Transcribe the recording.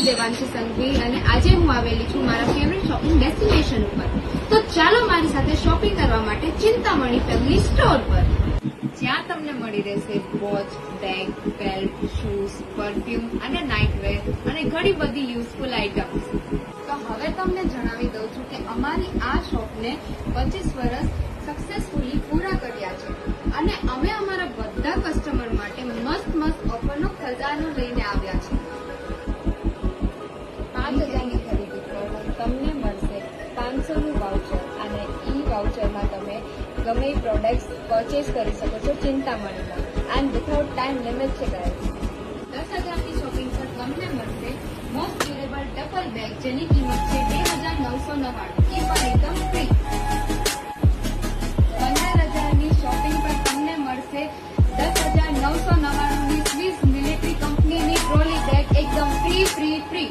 દેવાંશી સંઘવી અને આજે હું આવેલી છું મારા ફેવરેટ શોપિંગ ડેસ્ટિનેશન ઉપર. તો ચાલો મારી સાથે શોપિંગ કરવા માટે ચિંતામણી ફેમિલી સ્ટોર પર, જ્યાં તમને મળી રહેશે watch, bag, belt, shoes, perfume અને નાઇટવેર અને ઘણી બધી યુઝફુલ આઇટમ્સ. તો હવે તમને જણાવી દઉં છું કે અમારી આ શોપને 25 વર્ષ સક્સેસફુલી પૂરા કર્યા છે અને અમે અમારા બધા કસ્ટમર માટે મસ્ત ઓફરનો ખજાનો લઈને આવ્યા છે. 5000ની ખરીદી પર તમને મળશે 500નું વાઉચર અને વાઉચરમાં તમે ગમે પ્રોડક્ટ્સ પરચેસ કરી શકો છો ચિંતામણીમાં, એન્ડ વિથઆઉટ ટાઈમ લિમિટ છે ગાઈસ. 10,000ની શોપિંગ પર તમને મળશે મોસ્ટ ડ્યુરેબલ ડબલ બેગ, જેની કિંમત છે 2,999, એ પણ એકદમ ફ્રી. 15,000ની શોપિંગ પર તમને મળશે 10,999ની સ્વિસ મિલિટરી કંપનીની ટ્રોલી બેગ, એકદમ ફ્રી.